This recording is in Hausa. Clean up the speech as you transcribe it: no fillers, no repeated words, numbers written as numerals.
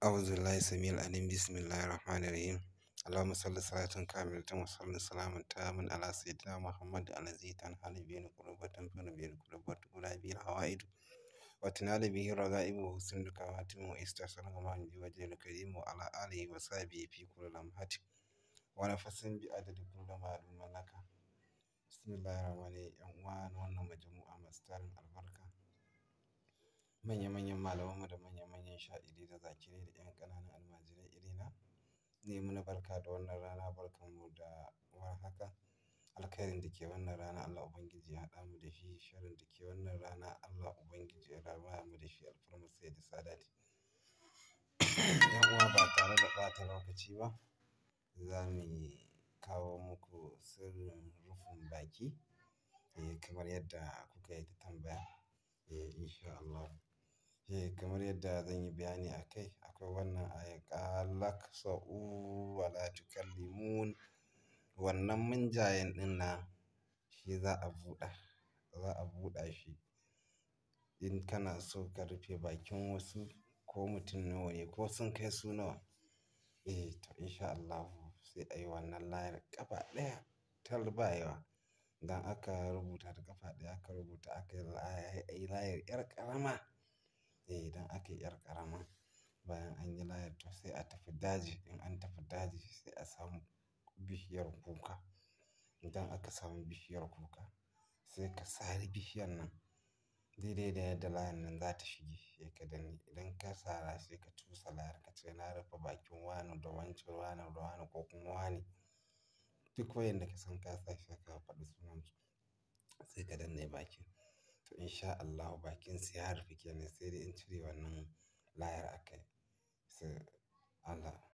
أعوذ بالله السميع العليم بسم الله الرحمن الرحيم اللهم صل صلاة كاملة وسلم سلاما تاما على سيدنا محمد الذي تنحل به القلوب وتنفر به القلوب وتقول به الحوائج وتنال به الرغائب وحسن الكواتم واستحسن غمان بوجه الكريم وعلى آله وصحبه في كل لمحة ونفس بعدد كل معلوم لك بسم الله الرحمن الرحيم wannan majmu'a masu tarin albarka manya-manyan malamanmu da manya-manyan sha'iri da zakirai da 'yan ƙananan almajirai irina ne muna barka da wannan rana, barkanmu da warhaka. Alkhairin da ke wannan rana Allah Ubangiji ya haɗa mu da shi, sharrin da ke wannan rana Allah Ubangiji ya raba mu da shi, alfarmar sai da sadati. Yan uwa ba tare da ɓata lokaci ba za mu kawo muku sirrin rufin baki kamar yadda kuka yi ta tambaya insha Allah. Kamar yadda zan yi bayani a kai, akwai wannan aya ƙalak sa'u wa la tukallimun, wannan munjayen ɗin na shi za a buɗa shi in kana so ka rufe bakin wasu ko mutum nawa ne ko sun kai su nawa to insha Allah sai a yi wannan layar ƙafa ɗaya tal ba yawa. Idan aka rubuta da ƙafa ɗaya aka rubuta aka yi layar 'yar ƙarama idan aka yi 'yar ƙarama bayan an yi layar to sai a tafi daji. In an tafi daji sai a samu bishiyar kuka. Idan aka samu bishiyar kuka sai ka sare bishiyar nan daidai da yadda layar nan za ta shige sai ka danne. Idan ka sara sai ka cusa layar ka ce na rufe bakin wane da wancan wane da wane ko kuma wane duk wayanda ka san ka sa shi ka faɗi sunansu sai ka danne bakin. To insha Allah bakin su ya rufe kenan sai dai in cire wannan layar a kai.